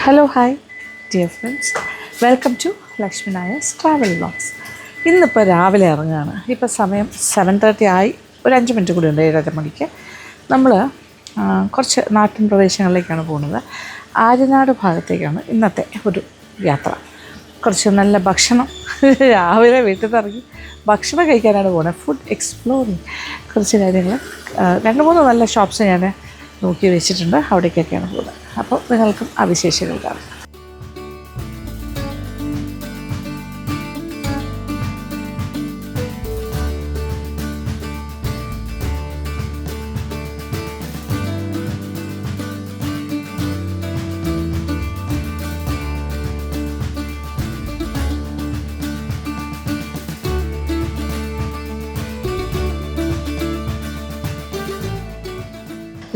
Hello hi dear friends, welcome to Lakshmi Nair's travel vlogs. ഇന്നിപ്പോൾ രാവിലെ ഇറങ്ങുകയാണ്. ഇപ്പോൾ സമയം 7:30 ആയി. ഒരു 5 മിനിറ്റ് കൂടി ഉണ്ട് 7:30 മണിക്ക്. നമ്മൾ കുറച്ച് നാട്ടിൻ പ്രദേശങ്ങളിലേക്കാണ് പോകുന്നത്. ആര്യനാട് ഭാഗത്തേക്കാണ് ഇന്നത്തെ ഒരു യാത്ര. കുറച്ച് നല്ല ഭക്ഷണം രാവിലെ വീട്ടിൽ നിന്ന് ഇറങ്ങി ഭക്ഷണം കഴിക്കാനാണ് പോകുന്നത്. ഫുഡ് എക്സ്പ്ലോറിങ് കുറച്ച് കാര്യങ്ങൾ 2-3 നല്ല ഷോപ്സ് ഞാൻ നോക്കി വെച്ചിട്ടുണ്ട്. അവിടേക്കൊക്കെയാണ് പോകുന്നത്. അപ്പോൾ നിങ്ങൾക്കും ആ വിശേഷങ്ങൾ കാണാം.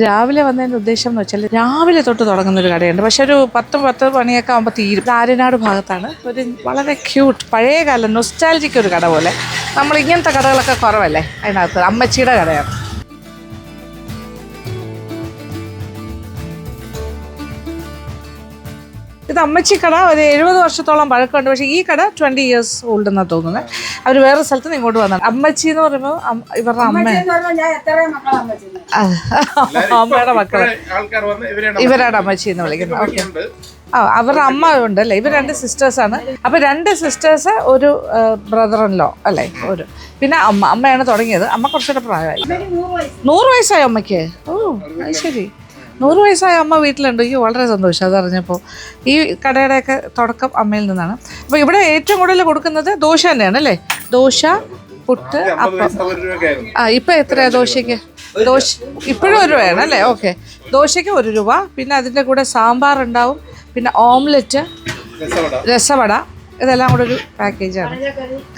രാവിലെ വന്നതിൻ്റെ ഉദ്ദേശം എന്ന് വെച്ചാൽ രാവിലെ തൊട്ട് തുടങ്ങുന്നൊരു കടയുണ്ട്. പക്ഷെ ഒരു 10 മണിയൊക്കെ ആകുമ്പോൾ തീരും. ആര്യനാട് ഭാഗത്താണ് ഒരു വളരെ ക്യൂട്ട് പഴയകാലം നൊസ്റ്റാൾജിക് ഒരു കട പോലെ. നമ്മൾ ഇങ്ങനത്തെ കടകളൊക്കെ കുറവല്ലേ അതിനകത്ത്. അമ്മച്ചിയുടെ കടയാണ്. ഇത് അമ്മച്ചി കട ഒരു 70 വർഷത്തോളം പഴക്കമുണ്ട്. പക്ഷേ ഈ കട 20 years ഓൾഡ് എന്നാണ് തോന്നുന്നത്. അവർ വേറെ സ്ഥലത്ത് നിന്ന് ഇങ്ങോട്ട് വന്നതാണ്. അമ്മച്ചി എന്ന് പറയുമ്പോൾ ഇവരുടെ അമ്മയുടെ മക്കള് ഇവരാണ് അമ്മച്ചി എന്ന് വിളിക്കുന്നത്. ഓക്കെ, അവരുടെ അമ്മ ഉണ്ടല്ലേ. ഇവർ 2 സിസ്റ്റേഴ്സാണ്. അപ്പോൾ 2 സിസ്റ്റേഴ്സ്, ഒരു ബ്രദറിൻലോ അല്ലേ, ഒരു പിന്നെ അമ്മയാണ് തുടങ്ങിയത്. അമ്മ കുറച്ചുകൂടെ പ്രായമായി. 100 വയസ്സായോ അമ്മയ്ക്ക്? ഓ അത് ശരി. 100 വയസ്സായ അമ്മ വീട്ടിലുണ്ട്. എനിക്ക് വളരെ സന്തോഷം അതറിഞ്ഞപ്പോൾ. ഈ കടയുടെയൊക്കെ തുടക്കം അമ്മയിൽ നിന്നാണ്. അപ്പോൾ ഇവിടെ ഏറ്റവും കൂടുതൽ കൊടുക്കുന്നത് ദോശ തന്നെയാണ് അല്ലേ. ദോശ, പുട്ട്, അപ്പം. ഇപ്പം എത്രയാണ് ദോശയ്ക്ക്? ദോശ ഇപ്പോഴും 1 രൂപയാണ് അല്ലേ. ഓക്കെ, ദോശയ്ക്ക് 1 രൂപ. പിന്നെ അതിൻ്റെ കൂടെ സാമ്പാർ ഉണ്ടാവും, പിന്നെ ഓംലെറ്റ്, രസവട, ഇതെല്ലാം കൂടെ ഒരു പാക്കേജാണ്.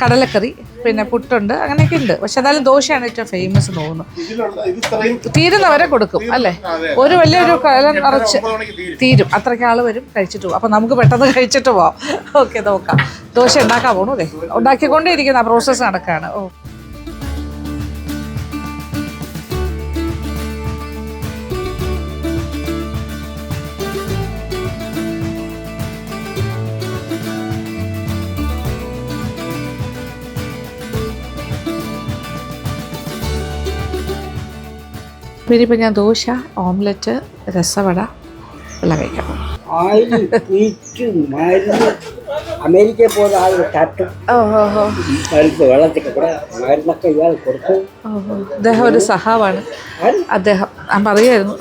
കടലക്കറി, പിന്നെ പുട്ടുണ്ട്, അങ്ങനെയൊക്കെ ഉണ്ട്. പക്ഷെ എന്നാലും ദോശയാണ് ഏറ്റവും ഫേമസ് തോന്നുന്നു. തീരുന്നവരെ കൊടുക്കും അല്ലേ. ഒരു വലിയൊരു കലം നിറച്ച് തീരും. അത്രയ്ക്ക് ആൾ വരും, കഴിച്ചിട്ട് പോകും. അപ്പോൾ നമുക്ക് പെട്ടെന്ന് കഴിച്ചിട്ട് പോവാം. ഓക്കെ, നോക്കാം. ദോശ ഉണ്ടാക്കാൻ പോകണു. അതെ, ഉണ്ടാക്കിക്കൊണ്ടേയിരിക്കുന്ന പ്രോസസ്സ് നടക്കുകയാണ്. ഓ, പിന്നെ ഇപ്പം ഞാൻ ദോശ, ഓംലെറ്റ്, രസവട എല്ലാം കഴിക്കാം. അമേരിക്കയിൽ പോകുന്ന ആൾ തട്ടും വെള്ളത്തിൽ കൂടെ മരുന്നൊക്കെ ഇയാൾ കൊടുത്തു. അദ്ദേഹം ഒരു സഹാവാണ്. അദ്ദേഹം ഞാൻ പറയായിരുന്നു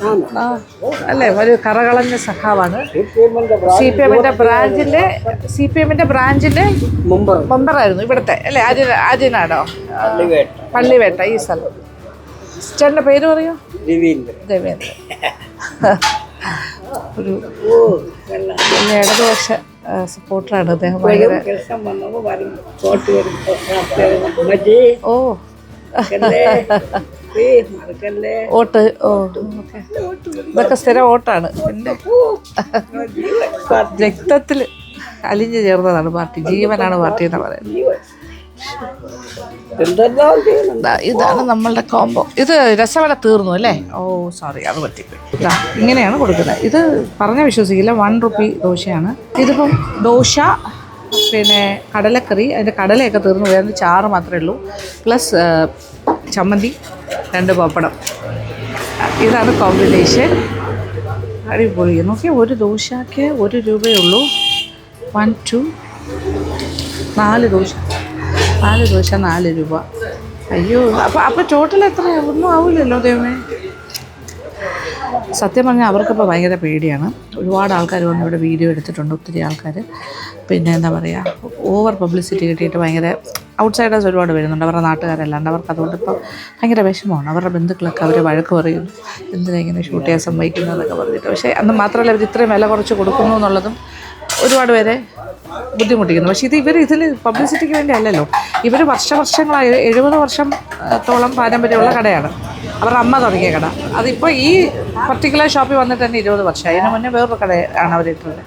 അല്ലേ, ഒരു കറകളഞ്ഞ സഹാവാണ്. സി പി എമ്മിന്റെ ബ്രാഞ്ചിന്റെ മെമ്പറായിരുന്നു ഇവിടുത്തെ അല്ലേ. ആര്യനാടോ, പള്ളിവേട്ട, ഈ സ്ഥലം. ചേട്ടൻ്റെ പേര് പറയോ? ദേവേന്ദ്രൻ. ഒരു ഇടതുപക്ഷ സപ്പോർട്ടറാണ് അദ്ദേഹം. ഓ വോട്ട്. ഓ ഇതൊക്കെ സ്ഥിരം വോട്ടാണ്. എൻ്റെ രക്തത്തിൽ അലിഞ്ഞു ചേർന്നതാണ് പാർട്ടി. ജീവനാണ് പാർട്ടി എന്ന് പറയുന്നത്. ഇതാണ് നമ്മളുടെ കോംബോ. ഇത് രസവട തീർന്നു അല്ലേ. ഓ സോറി, അത് പറ്റിപ്പോയി. ഇങ്ങനെയാണ് കൊടുക്കുന്നത്. ഇത് പറഞ്ഞാൽ വിശ്വസിക്കില്ല, 1 രൂപ ദോശയാണ്. ഇതിപ്പം ദോശ, പിന്നെ കടലക്കറി, അതിൻ്റെ കടലയൊക്കെ തീർന്നു പോയാൽ ചാറ് മാത്രമേ ഉള്ളൂ. പ്ലസ് ചമ്മന്തി, 2 പപ്പടം. ഇതാണ് കോമ്പിനേഷൻ. അടിപൊളി. നോക്കിയാൽ ഒരു ദോശയ്ക്ക് 1 രൂപയേ ഉള്ളൂ. 1 2 4 ദോശ, 4 ദോശ 4 രൂപ. അയ്യോ, അപ്പോൾ ടോട്ടൽ എത്രയാണ്? ഒന്നും ആവില്ലല്ലോ ദൈവമേ. സത്യം പറഞ്ഞാൽ അവർക്കിപ്പോൾ ഭയങ്കര പേടിയാണ്. ഒരുപാട് ആൾക്കാർ വന്ന് ഇവിടെ വീഡിയോ എടുത്തിട്ടുണ്ട്, ഒത്തിരി ആൾക്കാർ. പിന്നെ എന്താ പറയുക, ഓവർ പബ്ലിസിറ്റി കിട്ടിയിട്ട് ഭയങ്കര ഔട്ട്സൈഡേഴ്സ് ഒരുപാട് വരുന്നുണ്ട്, അവരുടെ നാട്ടുകാരല്ലാണ്ട്. അവർക്ക് അതുകൊണ്ട് ഇപ്പോൾ ഭയങ്കര വിഷമമാണ്. അവരുടെ ബന്ധുക്കളൊക്കെ അവർ വഴക്ക് പറയുന്നു, എന്തിനാ ഇങ്ങനെ ഷൂട്ട് ചെയ്യാൻ സമ്മതിക്കുന്നതെന്നൊക്കെ പറഞ്ഞിട്ട്. പക്ഷേ അന്ന് മാത്രമല്ല, അവർ ഇത്രയും വില കുറച്ച് കൊടുക്കുന്നു എന്നുള്ളതും ഒരുപാട് പേരെ ബുദ്ധിമുട്ടിക്കുന്നു. പക്ഷേ ഇതിൽ പബ്ലിസിറ്റിക്ക് വേണ്ടി അല്ലല്ലോ. ഇവർ വർഷങ്ങളായി 70 വർഷത്തോളം പാരമ്പര്യമുള്ള കടയാണ്. അവരുടെ അമ്മ തുടങ്ങിയ കട. അതിപ്പോൾ ഈ പർട്ടിക്കുലർ ഷോപ്പിൽ വന്നിട്ട് തന്നെ 20 വർഷമായി. അതിന് മുന്നേ വേറൊരു കടയാണ് അവരിട്ടുള്ളത്.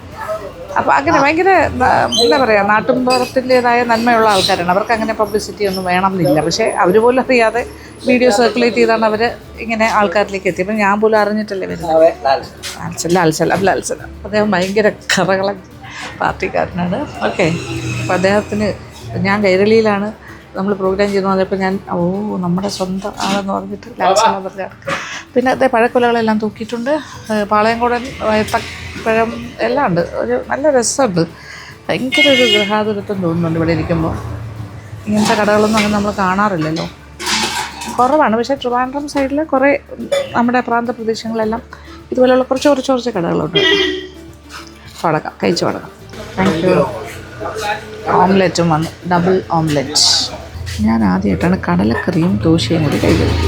അപ്പോൾ അങ്ങനെ ഭയങ്കര എന്താ പറയുക നാട്ടുമ്പുറത്തിൻ്റെതായ നന്മയുള്ള ആൾക്കാരാണ്. അവർക്ക് അങ്ങനെ പബ്ലിസിറ്റി ഒന്നും വേണമെന്നില്ല. പക്ഷേ അവർ പോലും അറിയാതെ വീഡിയോ സർക്കുലേറ്റ് ചെയ്താണ് അവർ ഇങ്ങനെ ആൾക്കാരിലേക്ക് എത്തി. അപ്പം ഞാൻ പോലും അറിഞ്ഞിട്ടല്ലേ വരുന്നത്. ലാൽസല അദ്ദേഹം ഭയങ്കര കറകളൻ പാർട്ടിക്കാരനാണ്. ഓക്കെ. അപ്പോൾ അദ്ദേഹത്തിന് ഞാൻ കൈരളിയിലാണ് നമ്മൾ പ്രോഗ്രാം ചെയ്തു വന്നപ്പോൾ ഞാൻ നമ്മുടെ സ്വന്തം ആളെന്ന് പറഞ്ഞിട്ട് ലാൽസല പറഞ്ഞാണ്. പിന്നെ അതേ പഴക്കൊലകളെല്ലാം തൂക്കിയിട്ടുണ്ട്. പാളയംകോടൻ പഴം എല്ലാം ഉണ്ട്. ഒരു നല്ല രസമുണ്ട്. ഭയങ്കര ഒരു ഗൃഹാതുരത്വം തോന്നുന്നുണ്ട് ഇവിടെ ഇരിക്കുമ്പോൾ. ഇങ്ങനത്തെ കടകളൊന്നും അങ്ങനെ നമ്മൾ കാണാറില്ലല്ലോ, കുറവാണ്. പക്ഷേ ട്രിവാൻഡ്രം സൈഡിൽ കുറേ നമ്മുടെ പ്രാന്ത പ്രദേശങ്ങളിലെല്ലാം ഇതുപോലെയുള്ള കുറച്ച് കടകളുണ്ട്. വടക്കാം, കഴിച്ച് വടക്കാം. Thank you. ഓംലെറ്റും വന്നു, ഡബിൾ ഓംലെറ്റ്. ഞാൻ ആദ്യമായിട്ടാണ് കടലക്കറിയും ദോശയും കൂടി കഴിക്കുന്നത്.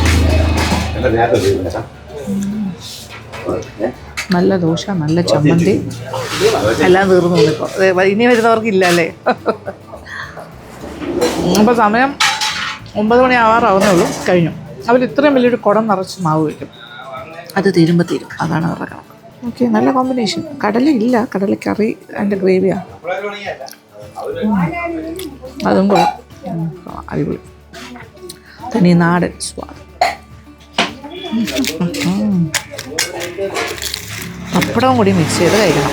നല്ല ദോശ, നല്ല ചമ്മന്തി, എല്ലാം തീർന്നു ഇപ്പോൾ. ഇനി വരുന്നവർക്കില്ല അല്ലേ. അപ്പോൾ സമയം 9 മണി ആവാറാവുന്നേ ഉള്ളൂ. കഴിഞ്ഞു. അവർ ഇത്രയും വലിയൊരു കുടം നിറച്ച് മാവ് വയ്ക്കും. അത് തീരും. അതാണ് അവരുടെ കണക്ക്. ഓക്കെ, നല്ല കോമ്പിനേഷൻ. കടലയില്ല, കടലക്കറി അതിൻ്റെ ഗ്രേവിയാണ്. അതും കൊള്ളാം, അടിപൊളി. തനി നാടൻ സ്വാദ്. പപ്പടവും കൂടി മിക്സ് ചെയ്ത് കഴിക്കണം.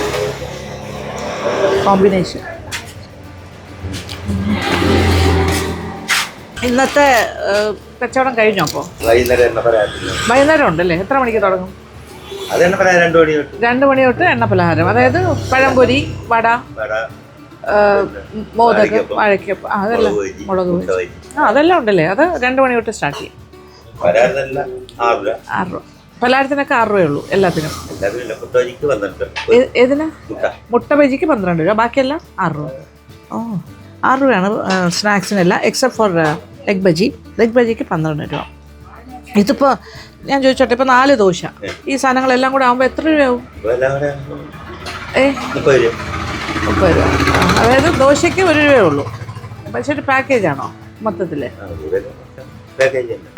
കോമ്പിനേഷൻ. ഇന്നത്തെ കച്ചവടം കഴിഞ്ഞോ? അപ്പോൾ വൈകുന്നേരം ഉണ്ടല്ലേ? എത്ര മണിക്ക് തുടങ്ങും? 2 മണി തൊട്ട് എണ്ണ പലഹാരം. അതായത് പഴംപൊരി, വട, മോദകം, വാഴയ്ക്കപ്പം, അതെല്ലാം, മുളക് പൊരി, അതെല്ലാം ഉണ്ടല്ലേ? അത് 2 മണി തൊട്ട് സ്റ്റാർട്ട് ചെയ്യും. 6 രൂപ. പലഹാരത്തിനൊക്കെ 6 രൂപയേ ഉള്ളൂ എല്ലാത്തിനും. ഏതിനാ? മുട്ട ബജിക്ക് 12 രൂപ, ബാക്കിയെല്ലാം 6 രൂപ. 6 രൂപയാണ് സ്നാക്സിനെല്ലാം, except for egg bajji. Egg ബജിക്ക് 12 രൂപ. ഇതിപ്പോൾ ഞാൻ ചോദിച്ചോട്ടെ, ഇപ്പോൾ 4 ദോശ, ഈ സാധനങ്ങളെല്ലാം കൂടെ ആകുമ്പോൾ എത്ര രൂപയാവും? 30 രൂപ. അതായത് ദോശയ്ക്ക് 1 രൂപയേ ഉള്ളൂ. പക്ഷെ ഒരു പാക്കേജ് ആണോ മൊത്തത്തിൽ?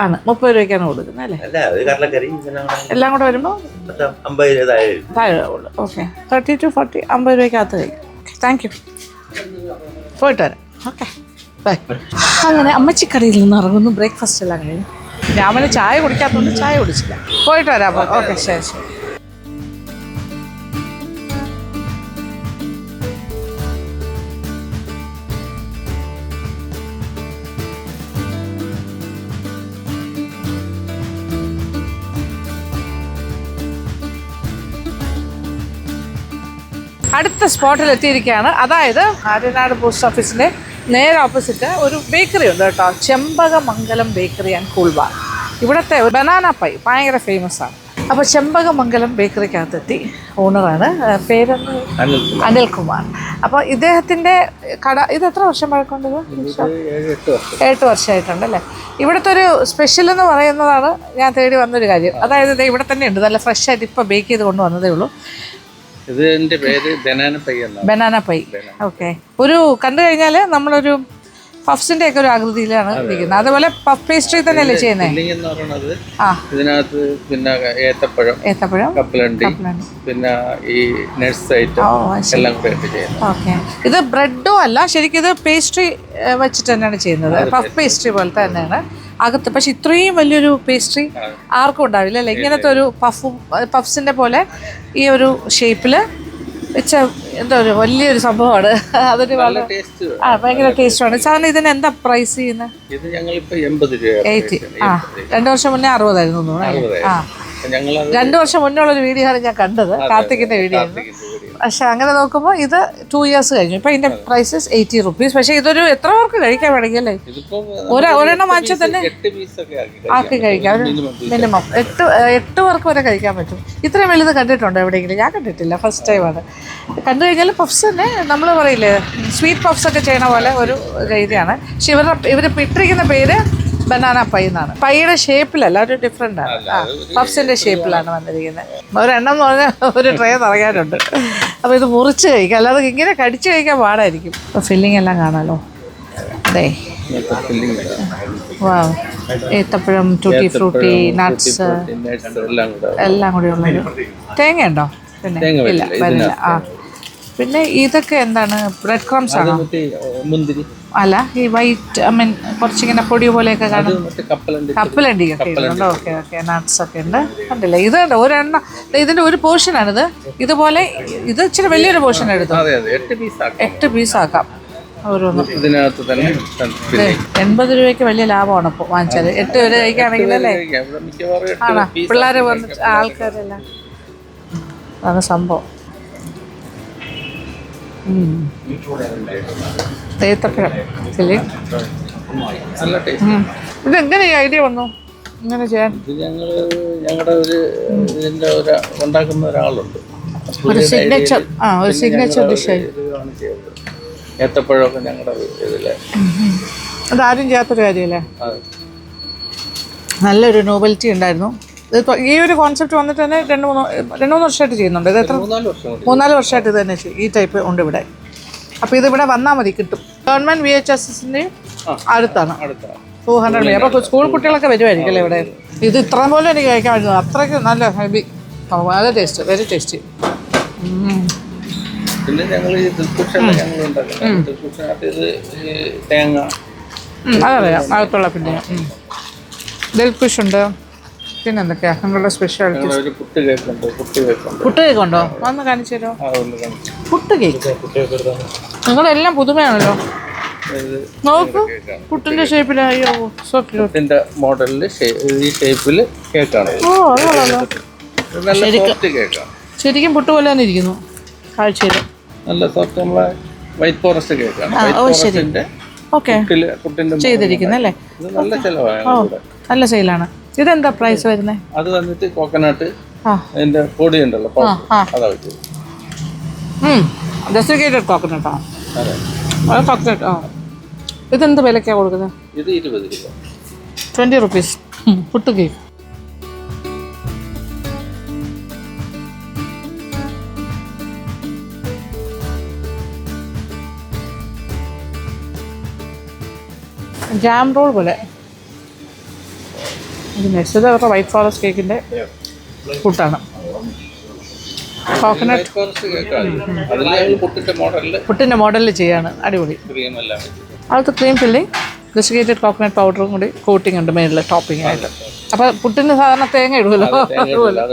ആണ്, 30 രൂപയ്ക്കാണ് കൊടുക്കുന്നത് അല്ലേ? എല്ലാം കൂടെ വരുമ്പോൾ താഴെ ഉള്ളൂ. ഓക്കെ, 30 to 40, 50 രൂപയ്ക്കകത്ത് കഴിയും. Thank you. പോയിട്ട് വരാം. Okay, bye. അങ്ങനെ അമ്മച്ചിക്കടയിൽ നിന്ന് ഇറങ്ങുന്നു. ബ്രേക്ക്ഫാസ്റ്റ് എല്ലാം കഴിഞ്ഞു. രാമന് ചായ കുടിക്കാത്തതുകൊണ്ട് ചായ കുടിച്ചില്ല. പോയിട്ട് വരാം അപ്പോൾ. ഓക്കെ, ശരി. അടുത്ത സ്പോട്ടിൽ എത്തിയിരിക്കുകയാണ്. അതായത് ആര്യനാട് പോസ്റ്റ് ഓഫീസിൻ്റെ നേരെ ഓപ്പോസിറ്റ് ഒരു ബേക്കറി ഉണ്ട് കേട്ടോ, Chembakamangalam bakery and cool bar. ഇവിടുത്തെ ബനാന പൈ ഭയങ്കര ഫേമസ് ആണ്. അപ്പോൾ ചെമ്പകമംഗലം ബേക്കറിക്കകത്തെത്തി. ഓണറാണ്, പേരെന്ന് അനിൽകുമാർ. അപ്പോൾ ഇദ്ദേഹത്തിൻ്റെ കട ഇത് എത്ര വർഷം പഴക്കമുണ്ടത്? 8 വർഷമായിട്ടുണ്ട് അല്ലേ. ഇവിടുത്തെ ഒരു സ്പെഷ്യൽ എന്ന് പറയുന്നതാണ് ഞാൻ തേടി വന്നൊരു കാര്യം. അതായത് ഇത് ഇവിടെ തന്നെ ഉണ്ട്, നല്ല ഫ്രഷ് ആയിട്ട് ഇപ്പോൾ ബേക്ക് ചെയ്ത് കൊണ്ടുവന്നതേ ഉള്ളൂ. ഇതിന്റെ പേര് ബനാന പൈ എന്നാണ്. Banana pi. ഓക്കെ. ഒരു കണ്ടു കഴിഞ്ഞാൽ നമ്മളൊരു പഫ്സിന്റെ ഒക്കെ ഒരു ആകൃതിയിലാണ് ഇരിക്കുന്നത്. അതുപോലെ പഫ് പേസ്ട്രി തന്നെയല്ലേ ചെയ്യുന്നത്? ഇതിനകത്ത് പിന്നെ ഏത്തപ്പഴം, കപ്പലണ്ടി, പിന്നെ ഈ നട്ട്സ് ഐറ്റം എല്ലാം കൂടെ ചെയ്യുന്നത്. ഓക്കെ. ഇത് ബ്രെഡും അല്ല, ശരിക്കും ഇത് പേസ്ട്രി വെച്ചിട്ട് തന്നെയാണ് ചെയ്യുന്നത്. പഫ് പേസ്ട്രി പോലത്തെ തന്നെയാണ് അകത്ത്. പക്ഷെ ഇത്രയും വലിയൊരു പേസ്ട്രി ആർക്കും ഉണ്ടാവില്ല അല്ലേ? ഇങ്ങനത്തെ ഒരു പഫ്സിന്റെ പോലെ ഈ ഒരു ഷേപ്പിൽ വെച്ച എന്താ ഒരു വലിയൊരു സംഭവമാണ്. അതൊരു ഭയങ്കര ടേസ്റ്റാണ്. സാറിന് ഇതിന് എന്താ പ്രൈസ് ചെയ്യുന്നത്? 80. 2 വർഷം മുന്നേ 60 ആയിരുന്നു തോന്നുന്നു. 2 വർഷം മുന്നേ ഉള്ളൊരു വീഡിയോ ആണ് ഞാൻ കണ്ടത്, കാർത്തികിന്റെ വീഡിയോ ആയിരുന്നു. പക്ഷെ അങ്ങനെ നോക്കുമ്പോൾ ഇത് 2 ഇയേഴ്സ് കഴിഞ്ഞു. ഇപ്പം ഇതിന്റെ പ്രൈസസ് 80 rupees. പക്ഷെ ഇതൊരു എത്ര പേർക്ക് കഴിക്കാൻ വേണമെങ്കിൽ അല്ലേ? ഒരെണ്ണം വാങ്ങിച്ചാൽ തന്നെ ആക്കി കഴിക്കാം. മിനിമം 8 പേർക്ക് വരെ കഴിക്കാൻ പറ്റും. ഇത്രയും വലുത് കണ്ടിട്ടുണ്ടോ എവിടെയെങ്കിലും? ഞാൻ കണ്ടിട്ടില്ല, ഫസ്റ്റ് ടൈമാണ്. കണ്ടു കഴിഞ്ഞാൽ പഫ്സ് തന്നെ നമ്മൾ പറയില്ലേ, സ്വീറ്റ് പഫ്സ് ഒക്കെ ചെയ്യണ പോലെ ഒരു രീതിയാണ്. പക്ഷെ ഇവർ ഇട്ടിരിക്കുന്ന പേര് ബനാന പൈ എന്നാണ്. പൈയുടെ ഷേപ്പിലല്ല, ഒരു ഡിഫറെൻ്റ് ആണ്. പഫ്സിൻ്റെ ഷേപ്പിലാണ് വന്നിരിക്കുന്നത്. ഒരെണ്ണം എന്ന് പറഞ്ഞാൽ ഒരു ട്രേ നിറയാനുണ്ട്. അപ്പോൾ ഇത് മുറിച്ച് കഴിക്കാം, അല്ലാതെ ഇങ്ങനെ കടിച്ച് കഴിക്കാൻ പാടായിരിക്കും. അപ്പോൾ ഫില്ലിംഗ് എല്ലാം കാണാമല്ലോ. അതെ, വാ, ഏത്തപ്പഴം, ടൂട്ടി ഫ്രൂട്ടി, നട്ട്സ് എല്ലാം കൂടി ഉള്ളത്. തേങ്ങ ഉണ്ടോ? പിന്നെ ഇല്ല, വരില്ല. പിന്നെ ഇതൊക്കെ എന്താണ്? ബ്രെഡ് ക്രംസ് ആണോ? മുന്തിരി അല്ല, ഈ വൈറ്റ് ഐ മീൻ കുറച്ചിങ്ങനെ പൊടി പോലെയൊക്കെ കാണും. കപ്പലണ്ടി ഒക്കെ ഉണ്ട്. ഓക്കെ ഓക്കെ, നട്ട്സ് ഒക്കെ ഉണ്ട്. കണ്ടില്ലേ, ഇത് ഒരെണ്ണം ഇതിന്റെ ഒരു പോർഷനാണിത്. ഇതുപോലെ ഇത് ഇച്ചിരി വലിയൊരു പോർഷൻ എടുത്തു. 8 പീസ് ആക്കാം ഓരോന്നും. 80 രൂപയ്ക്ക് വലിയ ലാഭമാണ് ഇപ്പോൾ വാങ്ങിച്ചാൽ. 8 വരെ കഴിക്കുകയാണെങ്കിൽ അല്ലേ? ആണോ? പിള്ളേരെ വന്നിട്ട് ആൾക്കാരെല്ലാം അതാണ് സംഭവം. ഏത്തപ്പഴം ഫില്ലിംഗ്. ഇതെങ്ങനെ ഈ ഐഡിയ വന്നു ഇങ്ങനെ ചെയ്യാൻ? ഞങ്ങളുടെ ഒരു ഉണ്ടാക്കുന്ന ഒരാളുണ്ട്, ഒരു സിഗ്നേച്ചർ ഒരു സിഗ്നേച്ചർ ഡിഷായി. ഏത്തപ്പഴമൊക്കെ ഞങ്ങളുടെ ഇതില് അതാരും ചെയ്യാത്തൊരു കാര്യമല്ലേ? നല്ലൊരു നോവൽറ്റി ഉണ്ടായിരുന്നു. ഈ ഒരു കോൺസെപ്റ്റ് വന്നിട്ട് തന്നെ 2-3 വർഷമായിട്ട് ചെയ്യുന്നുണ്ട്. ഇത് എത്ര 3-4 വർഷമായിട്ട് ഇത് തന്നെ ഈ ടൈപ്പ് ഉണ്ട് ഇവിടെ. അപ്പോൾ ഇതിവിടെ വന്നാൽ മതി, കിട്ടും. ഗവൺമെൻറ് VHSന്റെ അടുത്താണ് 200 മീറ്റർ. അപ്പോൾ സ്കൂൾ കുട്ടികളൊക്കെ വരുമായിരിക്കും അല്ലേ ഇവിടെ? ഇത് ഇത്ര പോലും എനിക്ക് കഴിക്കാൻ പറ്റുന്നു, അത്രയ്ക്ക് നല്ല ഹെവി, വളരെ ടേസ്റ്റ്, വെരി ടേസ്റ്റി. പിന്നെ ഞങ്ങൾ ഈ തേങ്ങ അതറിയാം, അകത്തുള്ള. പിന്നെ ദിൽഖുഷ് ഉണ്ട്. പിന്നെ എന്തൊക്കെയാ നിങ്ങളുടെ സ്പെഷ്യാലിറ്റീസ്? പുട്ട് കേക്ക് ഉണ്ടോ? വന്ന് കാണിച്ചു തരുമോ? പുട്ട് കേക്ക് നിങ്ങളെല്ലാം പുതുമയാണല്ലോ. നോക്കൂ, പുട്ടിന്റെ ഷേപ്പിൽ. അയ്യോ, പുട്ടിന്റെ മോഡലില് ഈ ഷേപ്പിൽ കേക്കാണ്. ഓ, അതുകൊള്ളാലോ. ശരിക്കും പുട്ട് പോലെ തന്നെ ഇരിക്കുന്നു കാഴ്ചയിൽ. നല്ല സോഫ്റ്റ്, നമ്മളെ വൈറ്റ് ഫോറസ്റ്റ് കേക്കാണ്. ചെയ്തിരിക്കുന്നല്ലേ? നല്ല ചെലവാണ്. നല്ല സെയിലാണ്. ഇതെന്താ പ്രൈസ് വരുന്നത്? അത് വന്നിട്ട് കോക്കനട്ട് അതിന്റെ പൊടി ഉണ്ടല്ലോ, അതാ വെച്ചത്. ഡെസിക്കേറ്റഡ് കോക്കനട്ടാ? കോക്കനട്ട്. ഇതെന്ത് വിലക്കാണ് കൊടുക്കുന്നത്? ഇത് 20 രൂപ. 20 rupees puttu cake. Jam roll പോലെ. ഇത് നെക്സ്റ്റ് അവരുടെ വൈറ്റ് ഫോറസ്റ്റ് കേക്കിൻ്റെ പുട്ടാണ്. കോക്കനട്ട് പുട്ടിൻ്റെ മോഡലിൽ ചെയ്യാണ്. അടിപൊളി. അവിടുത്തെ ക്രീം ഫില്ലിങ്, ഡെസിക്കേറ്റഡ് കോക്കനട്ട് പൗഡറും കൂടി കോട്ടിങ് ഉണ്ട് മേളിൽ ടോപ്പിംഗ് ആയിട്ട്. അപ്പോൾ പുട്ടിന് സാധാരണ തേങ്ങ ഇടുമല്ലോ അതുപോലെ.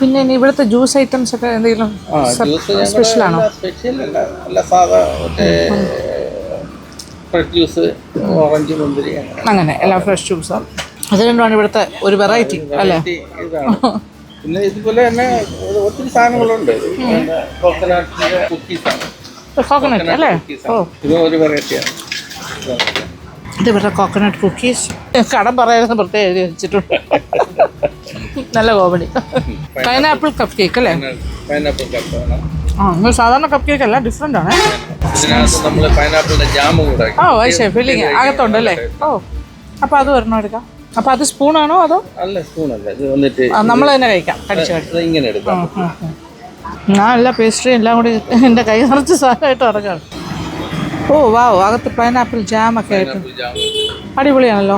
പിന്നെ ഇനി ഇവിടുത്തെ ജ്യൂസ് ഐറ്റംസ് ഒക്കെ എന്തെങ്കിലും സ്പെഷ്യലാണോ? അങ്ങനെ എല്ലാ ഫ്രഷ് ജ്യൂസും. അത് രണ്ടുമാണ് ഇവിടുത്തെ ഒരു വെറൈറ്റി അല്ലേ? പിന്നെ ഇതുപോലെ തന്നെ ഒത്തിരി സാധനങ്ങളുണ്ട്. കോക്കനട്ട് അല്ലേ? ഓ, ഇത് ഒരു വെറൈറ്റിയാണ്. ഇത് ഇവരുടെ കോക്കനട്ട് കുക്കീസ്. കടം പറയാമെന്ന് പ്രത്യേകം എഴുതി വെച്ചിട്ടുണ്ട്. നല്ല കോമഡി. പൈനാപ്പിൾ കപ്പ് കേക്ക് അല്ലേ? പൈനാപ്പിൾ കപ്പ് ആണ്. നിങ്ങൾ സാധാരണ കപ്പ് കേക്ക് അല്ല, ഡിഫറെൻ്റ് ആണ്. ഓ, അത് ശരി, ഫില്ലിങ് അകത്തുണ്ടല്ലേ? ഓ, അപ്പോൾ അത് ഒരെണ്ണം എടുക്കാം. അപ്പോൾ അത് സ്പൂണാണോ അതോ? അല്ല, സ്പൂണല്ല, ഇത് വന്നിട്ട് നമ്മൾ തന്നെ കഴിക്കാം, കടിച്ച് ഇങ്ങനെ എടുക്കാം. ഞാൻ എല്ലാ പേസ്ട്രിയും എല്ലാം കൂടി എൻ്റെ കൈ നിറച്ച് സാധനമായിട്ട് ഇറങ്ങാണ്. ഓ വാവ്, അകത്ത് പൈനാപ്പിൾ ജാമൊക്കെ ആയിട്ട് അടിപൊളിയാണല്ലോ.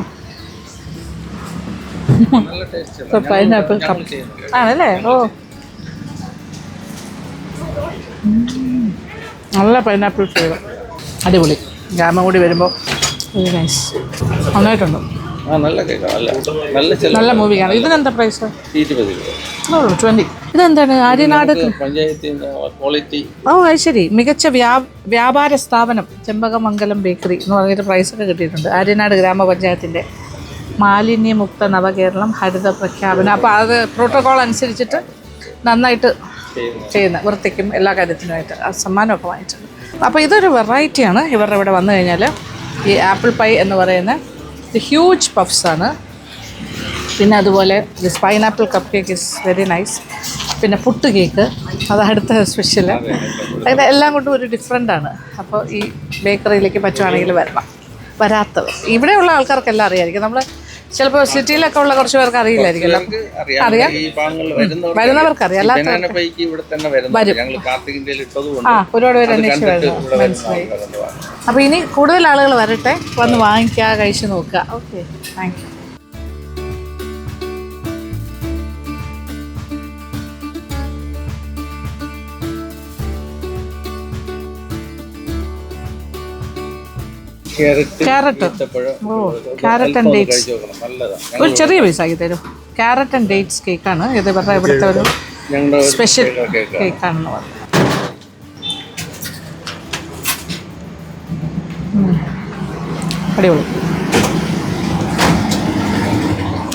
പൈനാപ്പിൾ കപ്പ് ആണല്ലേ? ഓ, നല്ല പൈനാപ്പിൾ ഫ്ലേവർ, അടിപൊളി. ജാമ കൂടി വരുമ്പോൾ വെരി നൈസ്, നന്നായിട്ടുണ്ട്. നല്ല മൂവിയാണ്. ഇതിനെന്താ പ്രൈസ്? 20 രൂപ. 20. ഇതെന്താണ്? ആര്യനാട്. ഓ, അത് ശരി. മികച്ച വ്യാപാര സ്ഥാപനം ചെമ്പകമംഗലം ബേക്കറി എന്ന് പറഞ്ഞിട്ട് പ്രൈസൊക്കെ കിട്ടിയിട്ടുണ്ട്. ആര്യനാട് ഗ്രാമപഞ്ചായത്തിൻ്റെ മാലിന്യമുക്ത നവകേരളം ഹരിത പ്രഖ്യാപനം. അപ്പോൾ അത് പ്രോട്ടോകോൾ അനുസരിച്ചിട്ട് നന്നായിട്ട് ചെയ്യുന്ന, വൃത്തിക്കും എല്ലാ കാര്യത്തിനുമായിട്ട് ആ സമ്മാനമൊക്കെ വാങ്ങിച്ചിട്ടുണ്ട്. അപ്പോൾ ഇതൊരു വെറൈറ്റിയാണ് ഇവരുടെ ഇവിടെ വന്നു കഴിഞ്ഞാൽ. ഈ ആപ്പിൾ പൈ എന്ന് പറയുന്ന ഹ്യൂജ് പഫ്സാണ്. പിന്നെ അതുപോലെ this pineapple cup cake is very nice. പിന്നെ പുട്ട് കേക്ക്, അത് അടുത്ത സ്പെഷ്യൽ. അങ്ങനെ എല്ലാം കൊണ്ടും ഒരു ഡിഫറെൻ്റാണ്. അപ്പോൾ ഈ ബേക്കറിയിലേക്ക് പറ്റുവാണെങ്കിൽ വരണം. വരാത്തവർ, ഇവിടെയുള്ള ആൾക്കാർക്കെല്ലാം അറിയാമായിരിക്കും. നമ്മൾ ചിലപ്പോൾ സിറ്റിയിലൊക്കെ ഉള്ള കുറച്ച് പേർക്ക് അറിയില്ലായിരിക്കും. അറിയാം, വരുന്നവർക്ക് അറിയാം. ഒരുപാട് പേര് അന്വേഷിച്ച് വരുന്നു, മനസ്സിലായി. അപ്പോൾ ഇനി കൂടുതൽ ആളുകൾ വരട്ടെ, വന്ന് വാങ്ങിക്കുക, കഴിച്ച് നോക്കുക. Okay, thank you. ക്യാരറ്റ്. ഓ, ക്യാരറ്റ് ആൻഡ് ഡേറ്റ്സ്. ഒരു ചെറിയ പീസാക്കി തരും. ക്യാരറ്റ് ആൻഡ് ഡേറ്റ്സ് കേക്കാണ് ഇത്. പറഞ്ഞാൽ ഇവിടുത്തെ ഒരു സ്പെഷ്യൽ കേക്കാണെന്ന് പറഞ്ഞു. അടിപൊളി.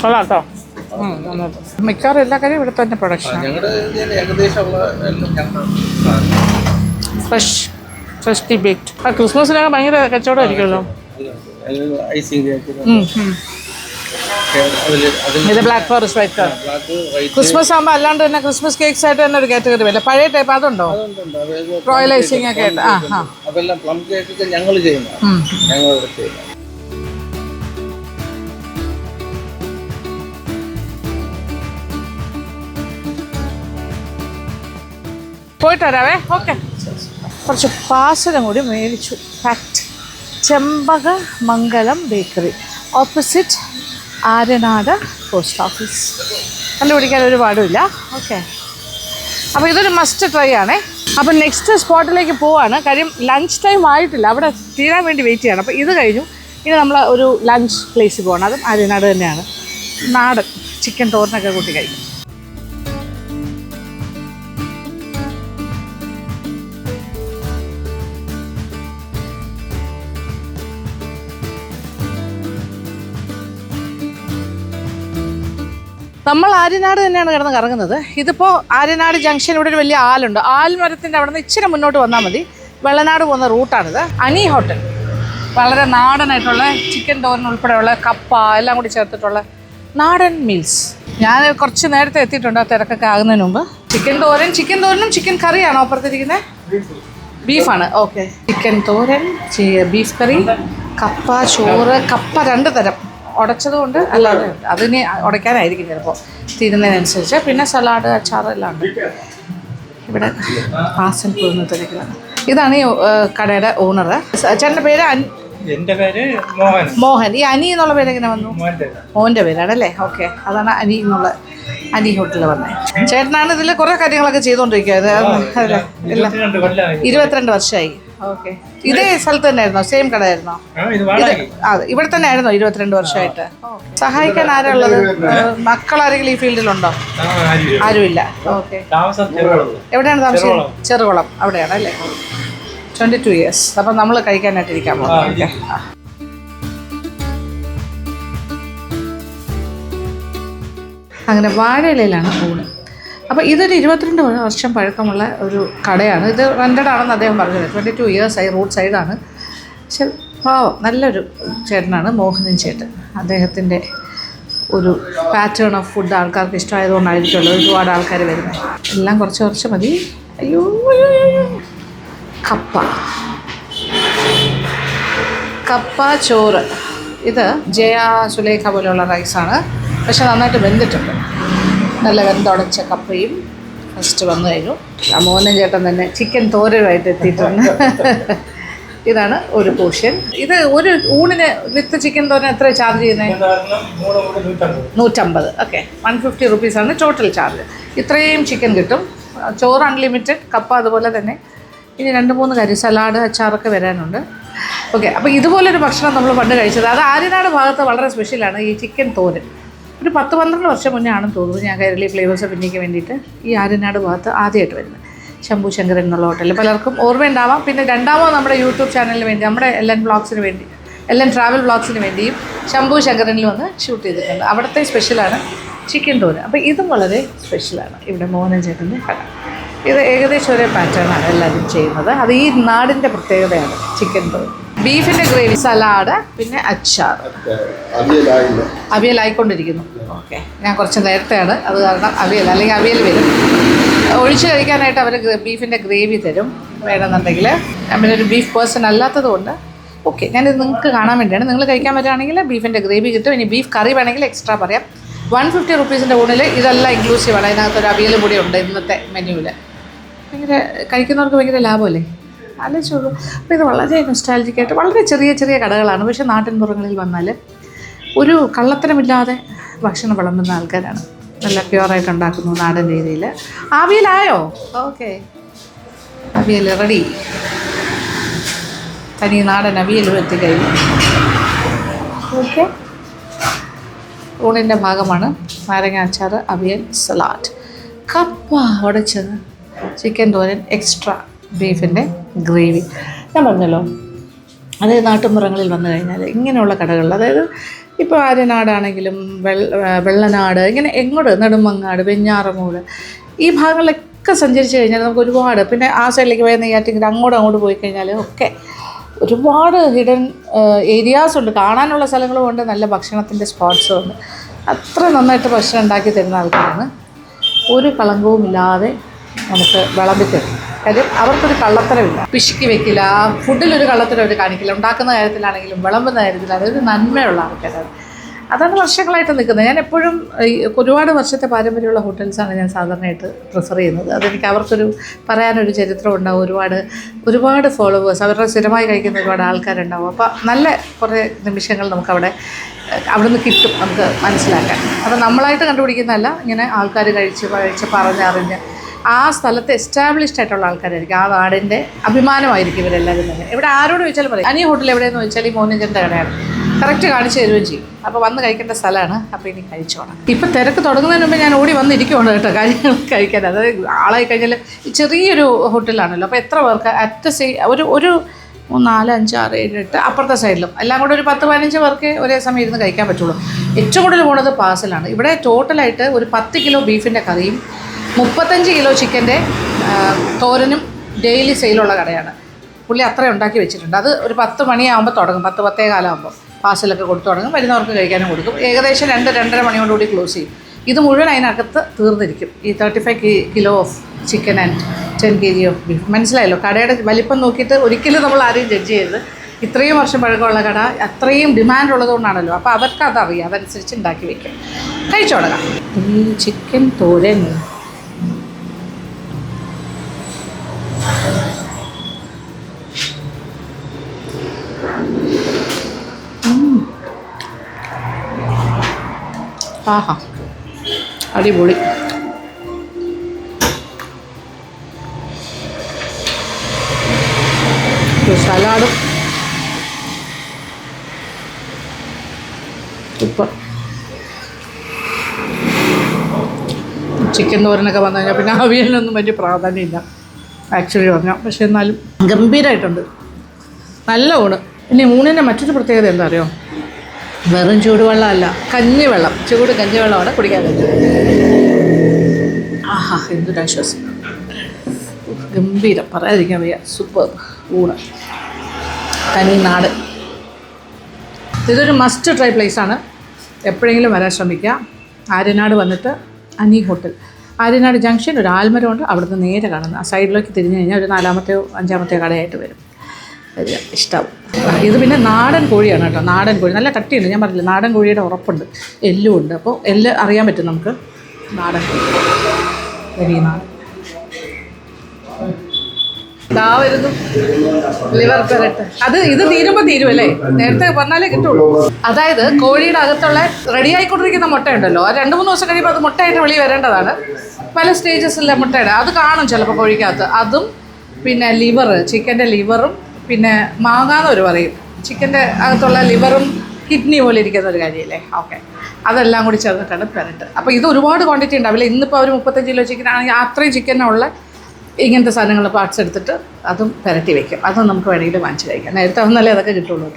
കൊള്ളാം കേട്ടോ. മിക്കവാറും എല്ലാ കാര്യം ഇവിടെ തന്നെ പ്രൊഡക്ഷൻ. Freshly baked. ആ ക്രിസ്മസിനൊക്കെ ഭയങ്കര കച്ചവടമായിരിക്കുമല്ലോ. ഇത് black forest white colour. Christmas ആകുമ്പോൾ അല്ലാണ്ട് തന്നെ ക്രിസ്മസ് കേക്ക്സ് ആയിട്ട് തന്നെ ഒരു കാറ്റഗറി വരില്ല. പഴയ ടൈപ്പ് അതുണ്ടോ? റോയൽ ഐസിംഗ് ഒക്കെ ആയിട്ട്. അതെല്ലാം പ്ലം കേക്ക് ഞങ്ങൾ ചെയ്യുന്ന. പോയിട്ട് വരാവേ. ഓക്കെ. കുറച്ച് പാർസലും കൂടി മേടിച്ചു. Packed. Chembaka Mangalam bakery, opposite Aryanad post office. കണ്ടുപിടിക്കാൻ ഒരു പാടുമില്ല. ഓക്കെ. അപ്പോൾ ഇതൊരു മസ്റ്റ് ട്രൈ ആണേ. അപ്പം നെക്സ്റ്റ് സ്പോട്ടിലേക്ക് പോവാണ്. കാര്യം ലഞ്ച് ടൈം ആയിട്ടില്ല, അവിടെ തീരാൻ വേണ്ടി വെയിറ്റ് ചെയ്യണം. അപ്പോൾ ഇത് കഴിഞ്ഞു ഇനി നമ്മൾ ഒരു ലഞ്ച് പ്ലേസിൽ പോകണം. അതും ആര്യനാട് തന്നെയാണ്. നാടൻ ചിക്കൻ തോരനൊക്കെ കൂട്ടി കഴിക്കും. നമ്മൾ ആര്യനാട് തന്നെയാണ് കിടന്ന് കറങ്ങുന്നത്. ഇതിപ്പോൾ ആര്യനാട് ജംഗ്ഷൻ, ഇവിടെ ഒരു വലിയ ആലുണ്ട്. ആൽമരത്തിൻ്റെ അവിടെ നിന്ന് ഇച്ചിരി മുന്നോട്ട് വന്നാൽ മതി. വെള്ളനാട് പോകുന്ന റൂട്ടാണിത്. അനി ഹോട്ടൽ. വളരെ നാടനായിട്ടുള്ള ചിക്കൻ തോരൻ ഉൾപ്പെടെയുള്ള കപ്പ എല്ലാം കൂടി ചേർത്തിട്ടുള്ള നാടൻ മീൽസ്. ഞാൻ കുറച്ച് നേരത്തെ എത്തിയിട്ടുണ്ട്, ആ തിരക്കൊക്കെ ആകുന്നതിന് മുമ്പ്. ചിക്കൻ തോരനും ചിക്കൻ കറിയാണോ അപ്പുറത്തിരിക്കുന്നത്? ബീഫാണ്. ഓക്കെ. ചിക്കൻ തോരൻ, ബീഫ് കറി, കപ്പ, ചോറ്. കപ്പ 2 തരം, ഉടച്ചതുകൊണ്ട് അല്ലാതെ അതിന് ഉടയ്ക്കാനായിരിക്കും ചിലപ്പോൾ തീരുന്നതിനനുസരിച്ച്. പിന്നെ സലാഡ്, അച്ചാറ് എല്ലാം ഉണ്ട്. ഇവിടെ പാർസൽ പോകുന്നതിലേക്കാണ്. ഇതാണ് ഈ കടയുടെ ഓണർ. ചേട്ടൻ്റെ പേര്? എൻ്റെ പേര് മോഹൻ. ഈ അനി എന്നുള്ള പേര് എങ്ങനെ വന്നു? മോൻ്റെ പേരാണല്ലേ. ഓക്കെ. അതാണ് അനി എന്നുള്ള അനി ഹോട്ടലിൽ വന്നത്. ചേട്ടനാണ് ഇതിൽ കുറേ കാര്യങ്ങളൊക്കെ ചെയ്തുകൊണ്ടിരിക്കുന്നത്. 22 വർഷമായി. ഓക്കെ. ഇതേ സ്ഥലത്ത് തന്നെ ആയിരുന്നോ? സെയിം കടയായിരുന്നോ? അതെ, ഇവിടെ തന്നെ ആയിരുന്നോ 22 വർഷമായിട്ട്? സഹായിക്കാൻ ആരാ ഉള്ളത്? മക്കളാരെങ്കിലും ഈ ഫീൽഡിലുണ്ടോ? ആരുമില്ല. ഓക്കെ. എവിടെയാണ് താമസിക്കുന്നത്? ചെറുകുളം അവിടെയാണ് അല്ലേ? 22 ഇയേഴ്സ്. അപ്പം നമ്മൾ കഴിക്കാനായിട്ടിരിക്കാൻ പോകും. ഓക്കെ. അങ്ങനെ വാഴയിലയിലാണ് ഊണ്. അപ്പോൾ ഇതൊരു 22 വർഷം പഴക്കമുള്ള ഒരു കടയാണ്. ഇത് റെൻറ്റഡ് ആണെന്ന് അദ്ദേഹം പറഞ്ഞത്. 22 ഇയേഴ്സായി. റോഡ് സൈഡാണ്. പക്ഷെ നല്ലൊരു ചേട്ടനാണ് മോഹനൻ ചേട്ടൻ. അദ്ദേഹത്തിൻ്റെ ഒരു പാറ്റേൺ ഓഫ് ഫുഡ് ആൾക്കാർക്ക് ഇഷ്ടമായതുകൊണ്ടായിരിക്കുമല്ലോ ഒരുപാട് ആൾക്കാർ വരുന്നത്. എല്ലാം കുറച്ച് മതി. അയ്യോ, കപ്പ ചോറ്. ഇത് ജയ സുലേഖ പോലെയുള്ള റൈസാണ്. പക്ഷെ നന്നായിട്ട് വെന്തിട്ടുണ്ട്. നല്ല വെന്തുടച്ച കപ്പയും ഫസ്റ്റ് വന്നു കഴിഞ്ഞു. മോഹനൻ ചേട്ടൻ തന്നെ ചിക്കൻ തോരനുമായിട്ട് എത്തിയിട്ടുണ്ട്. ഇതാണ് ഒരു പോർഷൻ. ഇത് ഒരു ഊണിന് വിത്ത് ചിക്കൻ തോരൻ എത്ര ചാർജ് ചെയ്യുന്നത്? 150. ഓക്കെ. 150 റുപ്പീസാണ് ടോട്ടൽ ചാർജ്. ഇത്രയും ചിക്കൻ കിട്ടും. ചോറ് അൺലിമിറ്റഡ്, കപ്പ അതുപോലെ തന്നെ. ഇനി 2-3 കാര്യം, സലാഡ്, അച്ചാറൊക്കെ വരാനുണ്ട്. ഓക്കെ. അപ്പോൾ ഇതുപോലൊരു ഭക്ഷണം നമ്മൾ പണ്ട് കഴിച്ചത്, അത് ആര്യനാട് ഭാഗത്ത് വളരെ സ്പെഷ്യലാണ്. ഈ ചിക്കൻ തോരൻ ഒരു 10-12 വർഷം മുന്നേ ആണെന്ന് തോന്നുന്നു ഞാൻ കൈരളി ഫ്ലേവേഴ്സ് പിന്നിക്ക് വേണ്ടിയിട്ട് ഈ ആര്യനാട് ഭാഗത്ത് ആദ്യമായിട്ട് വരുന്നത്. ശംഭു ശങ്കരൻ എന്നുള്ള ഹോട്ടലിൽ പലർക്കും ഓർമ്മയുണ്ടാവാം. പിന്നെ രണ്ടാമോ നമ്മുടെ യൂട്യൂബ് ചാനലിന് വേണ്ടി, നമ്മുടെ LN വ്ളോഗ്സിന് വേണ്ടി, LN ട്രാവൽ വ്ളോഗ്സിന് വേണ്ടിയും ശംഭു ശങ്കരനിൽ വന്ന് ഷൂട്ട് ചെയ്തിട്ടുണ്ട്. അവിടുത്തെ സ്പെഷ്യലാണ് ചിക്കൻ തോരൻ. അപ്പോൾ ഇതും വളരെ സ്പെഷ്യലാണ്. ഇവിടെ മോഹനൻ ചേട്ടൻ്റെ കട. ഇത് ഏകദേശം ഒരേ പാറ്റേണാണ് എല്ലാവരും ചെയ്യുന്നത്. അത് ഈ നാടിൻ്റെ പ്രത്യേകതയാണ് ചിക്കൻ തോരൻ. ബീഫിൻ്റെ ഗ്രേവി, സലാഡ്, പിന്നെ അച്ചാർ. അവിയലായിക്കൊണ്ടിരിക്കുന്നു. ഓക്കെ. ഞാൻ കുറച്ച് നേരത്തെയാണ്, അത് കാരണം അല്ലെങ്കിൽ അവിയൽ വരും. ഒഴിച്ച് കഴിക്കാനായിട്ട് അവർ ബീഫിൻ്റെ ഗ്രേവി തരും വേണമെന്നുണ്ടെങ്കിൽ. ഞാൻ പിന്നെ ഒരു ബീഫ് പേഴ്സൺ അല്ലാത്തത് കൊണ്ട് ഓക്കെ, ഞാനിത് നിങ്ങൾക്ക് കാണാൻ വേണ്ടിയാണ്. നിങ്ങൾ കഴിക്കാൻ പറ്റുകയാണെങ്കിൽ ബീഫിൻ്റെ ഗ്രേവി കിട്ടും. ഇനി ബീഫ് കറി വേണമെങ്കിൽ എക്സ്ട്രാ പറയാം. 150 റുപ്പീസിൻ്റെ ഊണിൽ ഇതെല്ലാം ഇൻക്ലൂസീവാണ്. അതിനകത്തൊരു അവിയൽ കൂടി ഉണ്ട് ഇന്നത്തെ മെനുവിൽ. ഭയങ്കര കഴിക്കുന്നവർക്ക് ഭയങ്കര ലാഭമല്ലേ, ആലോചിച്ചോളൂ. അപ്പോൾ ഇത് വളരെ നൊസ്റ്റാൾജിക്കായിട്ട് വളരെ ചെറിയ ചെറിയ കടകളാണ്. പക്ഷേ നാട്ടിൻപുറങ്ങളിൽ വന്നാൽ ഒരു കള്ളത്തരമില്ലാതെ ഭക്ഷണം വിളമ്പുന്ന ആൾക്കാരാണ്. നല്ല പ്യുവറായിട്ട് ഉണ്ടാക്കുന്നു നാടൻ രീതിയിൽ. അവിയലായോ? ഓക്കെ. അവിയൽ റെഡി. തനി നാടൻ അവിയലും എത്തിക്കഴിഞ്ഞു. ഓക്കെ, ഊണിൻ്റെ ഭാഗമാണ് നാരങ്ങ അച്ചാർ, അവിയൽ, സലാഡ്, കപ്പ ഉടച്ചത്, ചിക്കൻ തോരൻ, എക്സ്ട്രാ ബീഫിൻ്റെ ഗ്രേവി. ഞാൻ പറഞ്ഞല്ലോ, അതായത് നാട്ടുമ്പുറങ്ങളിൽ വന്നു കഴിഞ്ഞാൽ ഇങ്ങനെയുള്ള കടകളിൽ, അതായത് ഇപ്പോൾ ആര്യനാടാണെങ്കിലും വെള്ളനാട്, ഇങ്ങനെ എങ്ങോട്ട് നെടുമങ്ങാട്, വെഞ്ഞാറമൂട്, ഈ ഭാഗങ്ങളിലൊക്കെ സഞ്ചരിച്ച് കഴിഞ്ഞാൽ നമുക്ക് ഒരുപാട്, പിന്നെ ആ സൈഡിലേക്ക് പോയ നെയ്യാറ്റിങ്കര അങ്ങോട്ട് പോയി കഴിഞ്ഞാൽ ഒക്കെ ഒരുപാട് ഹിഡൻ ഏരിയാസ് ഉണ്ട്, കാണാനുള്ള സ്ഥലങ്ങളും ഉണ്ട്, നല്ല ഭക്ഷണത്തിൻ്റെ സ്പോട്ട്സും ഉണ്ട്. അത്ര നന്നായിട്ട് ഭക്ഷണം ഉണ്ടാക്കി തരുന്ന ആൾക്കാരാണ്. ഒരു കളങ്കവും ഇല്ലാതെ നമുക്ക് വിളമ്പി തരും. കാര്യം അവർക്കൊരു കള്ളത്തരമില്ല, പിശുക്കി വെക്കില്ല, ഫുഡിലൊരു കള്ളത്തരം അവർ കാണിക്കില്ല. ഉണ്ടാക്കുന്ന കാര്യത്തിലാണെങ്കിലും വിളമ്പുന്ന കാര്യത്തിലാണെങ്കിലും ഒരു നന്മയുള്ള ആൾക്കാരാണ്. അതാണ് വർഷങ്ങളായിട്ട് നിൽക്കുന്നത്. ഞാൻ എപ്പോഴും ഒരുപാട് വർഷത്തെ പാരമ്പര്യമുള്ള ഹോട്ടൽസാണ് ഞാൻ സാധാരണയായിട്ട് പ്രിഫർ ചെയ്യുന്നത്. അതെനിക്ക് അവർക്കൊരു പറയാനൊരു ചരിത്രം ഉണ്ടാവും, ഒരുപാട് ഫോളോവേഴ്സ്, അവരുടെ സ്ഥിരമായി കഴിക്കുന്ന ഒരുപാട് ആൾക്കാരുണ്ടാവും. അപ്പോൾ നല്ല കുറേ നിമിഷങ്ങൾ നമുക്കവിടെ നിന്ന് കിട്ടും, നമുക്ക് മനസ്സിലാക്കാൻ. അപ്പോൾ നമ്മളായിട്ട് കണ്ടുപിടിക്കുന്നതല്ല, ഇങ്ങനെ ആൾക്കാർ കഴിച്ച് പറഞ്ഞറിഞ്ഞ് ആ സ്ഥലത്ത് എസ്റ്റാബ്ലിഷ്ഡ് ആയിട്ടുള്ള ആൾക്കാരായിരിക്കും, ആ നാടിൻ്റെ അഭിമാനമായിരിക്കും ഇവരെല്ലാവരും തന്നെ. ഇവിടെ ആരോട് ചോദിച്ചാലും പറയും അനി ഹോട്ടൽ എവിടെയെന്ന് ചോദിച്ചാൽ ഈ മോനിജൻ്റെ കടയാണ്, കറക്റ്റ് കാണിച്ചു തരുകയും ചെയ്യും. അപ്പോൾ വന്ന് കഴിക്കേണ്ട സ്ഥലമാണ്, അപ്പോൾ ഇനി കഴിച്ചോണം. ഇപ്പം തിരക്ക് തുടങ്ങുന്നതിന് മുമ്പ് ഞാൻ ഓടി വന്നിരിക്കുവാണ് കേട്ടോ കാര്യങ്ങൾ കഴിക്കാൻ. അതായത് ആളായി കഴിഞ്ഞാൽ ചെറിയൊരു ഹോട്ടലാണല്ലോ, അപ്പോൾ എത്ര പേർക്ക് ഒരു 4, 5, 6, 7, 8 അപ്പുറത്തെ സൈഡിലും എല്ലാം കൂടെ ഒരു 10-15 പേർക്ക് ഒരേ സമയം ഇരുന്ന് കഴിക്കാൻ പറ്റുള്ളൂ. ഏറ്റവും കൂടുതൽ പോകുന്നത് പാഴ്സലാണ്. ഇവിടെ ടോട്ടലായിട്ട് ഒരു 10 കിലോ ബീഫിൻ്റെ കറിയും 35 കിലോ ചിക്കൻ്റെ തോരനും ഡെയിലി സെയിലുള്ള കടയാണ്. പുള്ളി അത്രയും ഉണ്ടാക്കി വെച്ചിട്ടുണ്ട്. അത് ഒരു 10 മണിയാകുമ്പോൾ തുടങ്ങും, 10-10 കാലമാകുമ്പോൾ പാഴ്സലൊക്കെ കൊടുത്തു തുടങ്ങും, വരുന്നവർക്ക് കഴിക്കാനും കൊടുക്കും. ഏകദേശം 2-2:30 മണിയോടുകൂടി ക്ലോസ് ചെയ്യും. ഇത് മുഴുവൻ അതിനകത്ത് തീർന്നിരിക്കും, ഈ 35 kilo of chicken and 10 kg of beef. മനസ്സിലായല്ലോ, കടയുടെ വലിപ്പം നോക്കിയിട്ട് ഒരിക്കലും നമ്മൾ ആരെയും ജഡ്ജ് ചെയ്യരുത്. ഇത്രയും വർഷം പഴക്കമുള്ള കട, അത്രയും ഡിമാൻഡ് ഉള്ളതുകൊണ്ടാണല്ലോ. അപ്പോൾ അവർക്ക് അതറിയാം, അതനുസരിച്ച് ഉണ്ടാക്കി വയ്ക്കും. കഴിച്ചു തുടങ്ങാം. ഈ ചിക്കൻ തോരൻ ആഹാ, അടിപൊളി. സലാഡും സൂപ്പർ. ചിക്കൻ തോരനൊക്കെ വന്നു കഴിഞ്ഞാൽ പിന്നെ അവിയലിനൊന്നും വലിയ പ്രാധാന്യമില്ല ആക്ച്വലി പറഞ്ഞാൽ, പക്ഷെ എന്നാലും ഗംഭീരമായിട്ടുണ്ട്, നല്ല ഊണ്. ഇനി ഊണിൻ്റെ മറ്റൊരു പ്രത്യേകത എന്താ അറിയോ, വെറും ചൂടുവെള്ളമല്ല, കഞ്ഞിവെള്ളം, ചൂട് കഞ്ഞിവെള്ളമാണ് കുടിക്കാൻ പറ്റുന്നത്. ആഹാ, എന്തൊരാശ്വാസം, ഗംഭീരം, പറയാതിരിക്കാൻ വയ്യ. സൂപ്പർ ഊണ്, തനി നാട്. ഇതൊരു മസ്റ്റ് ട്രൈ പ്ലേസാണ്, എപ്പോഴെങ്കിലും വരാൻ ശ്രമിക്കുക. ആര്യനാട് വന്നിട്ട് അനി ഹോട്ടൽ, ആര്യനാട് ജംഗ്ഷൻ ഒരു ആൽമരമുണ്ട്, അവിടുന്ന് നേരെ കാണുന്നത്. ആ സൈഡിലേക്ക് തിരിഞ്ഞു കഴിഞ്ഞാൽ ഒരു 4-മത്തെയോ 5-മത്തെയോ കടയായിട്ട് വരും. ഇഷ്ടമാവും. ഇത് പിന്നെ നാടൻ കോഴിയാണ് കേട്ടോ, നാടൻ കോഴി നല്ല കട്ടിയുണ്ട്. ഞാൻ പറഞ്ഞില്ല, നാടൻ കോഴിയുടെ ഉറപ്പുണ്ട്, എല്ലും ഉണ്ട്. അപ്പോൾ എല്ല് അറിയാൻ പറ്റും നമുക്ക്. നാടൻ കോഴി, വലിയ നാടൻ. ഇതാ വരുന്നു ലിവർ പെരട്ട്. ഇത് തീരുമല്ലേ, നേരത്തെ പറഞ്ഞാലേ കിട്ടുള്ളൂ. അതായത് കോഴിയുടെ അകത്തുള്ള റെഡി ആയിക്കൊണ്ടിരിക്കുന്ന മുട്ടയുണ്ടല്ലോ, 2-3 ദിവസം കഴിയുമ്പോൾ അത് മുട്ടയായിട്ട് വെളിയിൽ വരേണ്ടതാണ്. പല സ്റ്റേജസിലെ മുട്ടയുടെ അത് കാണും ചിലപ്പോൾ കോഴിക്കകത്ത്. അതും പിന്നെ ലിവർ, ചിക്കൻ്റെ ലിവറും പിന്നെ മാങ്ങാന്നൊരു പറയും, ചിക്കൻ്റെ അകത്തുള്ള ലിവറും കിഡ്നി പോലെ ഇരിക്കുന്ന ഒരു കാര്യമില്ലേ, ഓക്കെ, അതെല്ലാം കൂടി ചേർന്നിട്ടാണ് പെരട്ട്. അപ്പോൾ ഇത് ഒരുപാട് ക്വാണ്ടിറ്റി ഉണ്ടാവില്ല. ഇന്നിപ്പോൾ അവർ 35 കിലോ ചിക്കൻ ആണെങ്കിൽ അത്രയും ചിക്കനുള്ള ഇങ്ങനത്തെ സാധനങ്ങൾ പാർട്സ് എടുത്തിട്ട് അതും പെരട്ടി വയ്ക്കും. അതും നമുക്ക് വേണമെങ്കിൽ വാങ്ങിച്ച് കഴിക്കാം. നേരത്തെ ഒന്നല്ലേ അതൊക്കെ കിട്ടുള്ളൂ.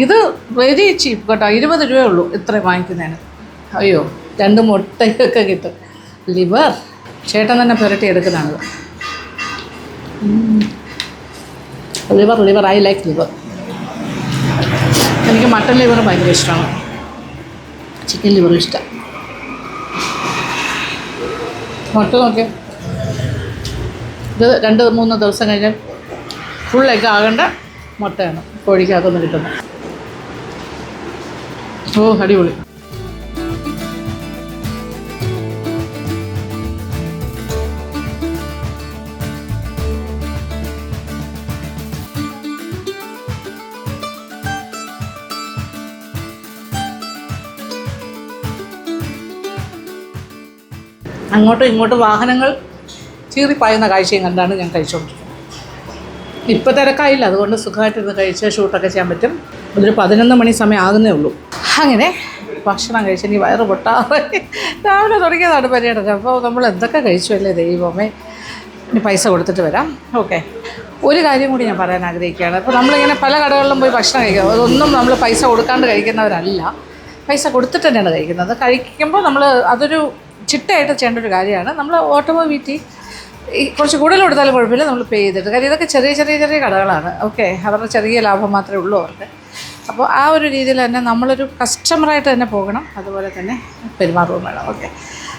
ഇത് വെരി ചീപ്പ് കേട്ടോ, 20 രൂപയേ ഉള്ളൂ ഇത്രയും വാങ്ങിക്കുന്നതിന്. അയ്യോ, 2 മുട്ടയൊക്കെ കിട്ടും. ലിവർ ചേട്ടൻ തന്നെ പെരട്ടി എടുക്കുന്നതാണത്. Liver I like liver. എനിക്ക് മട്ടൺ ലിവർ ഭയങ്കര ഇഷ്ടമാണ്, ചിക്കൻ ലിവർ ഇഷ്ടം. മുട്ട നോക്കിയ ഇത് 2-3 ദിവസം കഴിഞ്ഞാൽ ഫുൾ എഗ് ആകേണ്ട മുട്ടയാണ് കോഴിക്കകത്തുനിന്ന് കിട്ടുന്നത്. ഓ, അടിപൊളി. അങ്ങോട്ടും ഇങ്ങോട്ടും വാഹനങ്ങൾ ചീറിപ്പായുന്ന കാഴ്ചയും കണ്ടാണ് ഞാൻ കഴിച്ചുകൊണ്ടിരിക്കുന്നത്. ഇപ്പോൾ തിരക്കായില്ല, അതുകൊണ്ട് സുഖമായിട്ടിരുന്ന് കഴിച്ച് ഷൂട്ടൊക്കെ ചെയ്യാൻ പറ്റും. അതൊരു 11 മണി സമയം ആകുന്നേ ഉള്ളൂ. അങ്ങനെ ഭക്ഷണം കഴിച്ച് ഇനി വയറ് പൊട്ടാറ് രാവിലെ തുടങ്ങിയതാണ് പര്യടനം. അപ്പോൾ നമ്മൾ എന്തൊക്കെ കഴിച്ചു അല്ലേ ദൈവമേ. ഇനി പൈസ കൊടുത്തിട്ട് വരാം. ഓക്കെ, ഒരു കാര്യം കൂടി ഞാൻ പറയാൻ ആഗ്രഹിക്കുകയാണ്. അപ്പോൾ നമ്മളിങ്ങനെ പല കടകളിലും പോയി ഭക്ഷണം കഴിക്കുക, അതൊന്നും നമ്മൾ പൈസ കൊടുക്കാണ്ട് കഴിക്കുന്നവരല്ല, പൈസ കൊടുത്തിട്ട് തന്നെയാണ് കഴിക്കുന്നത്. കഴിക്കുമ്പോൾ നമ്മൾ അതൊരു ചിട്ടയായിട്ട് ചെയ്യേണ്ട ഒരു കാര്യമാണ്. നമ്മൾ ഓട്ടോമോ വീട്ടിൽ ഈ കുറച്ച് കൂടുതൽ കൊടുത്താലും കുഴപ്പമില്ല, നമ്മൾ പേ ചെയ്തിട്ട്. കാര്യം ഇതൊക്കെ ചെറിയ ചെറിയ ചെറിയ കടകളാണ്. ഓക്കെ, അവരുടെ ചെറിയ ലാഭം മാത്രമേ ഉള്ളൂ അവർക്ക്. അപ്പോൾ ആ ഒരു രീതിയിൽ തന്നെ നമ്മളൊരു കസ്റ്റമറായിട്ട് തന്നെ പോകണം, അതുപോലെ തന്നെ പെരുമാറുകയും വേണം. ഓക്കെ,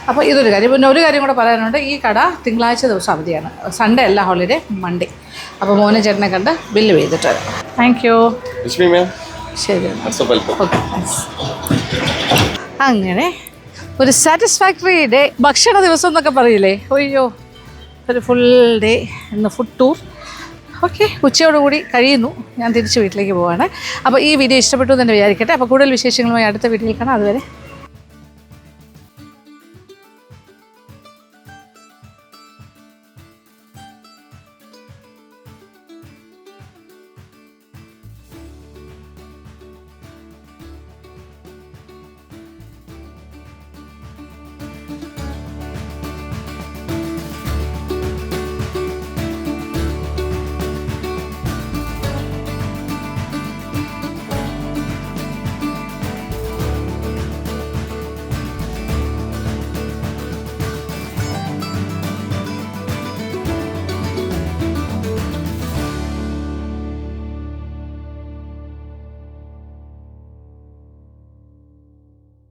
അപ്പോൾ ഇതൊരു കാര്യം. പിന്നെ ഒരു കാര്യം കൂടെ പറയാനുണ്ട്, ഈ കട തിങ്കളാഴ്ച ദിവസം അവധിയാണ്, സൺഡേ അല്ല, ഹോളിഡേ, മൺഡേ. അപ്പോൾ മോനെ ചേട്ടനെ കണ്ട് ബില്ല് ചെയ്തിട്ട് വരാം. Thank you. ശരി, ഓക്കെ. അങ്ങനെ ഒരു സാറ്റിസ്ഫാക്ടറി ഡേ, ഭക്ഷണ ദിവസം എന്നൊക്കെ പറയില്ലേ, അയ്യോ, ഒരു ഫുൾ ഡേ ഇന്ന് ഫുഡ് ടൂർ. ഓക്കെ, ഉച്ചയോടുകൂടി കഴിയുന്നു. ഞാൻ തിരിച്ച് വീട്ടിലേക്ക് പോവാണ്. അപ്പോൾ ഈ വീഡിയോ ഇഷ്ടപ്പെട്ടു എന്ന് തന്നെ വിചാരിക്കട്ടെ. അപ്പോൾ കൂടുതൽ വിശേഷങ്ങളുമായി അടുത്ത വീഡിയോയിൽ കാണാം. അതുവരെ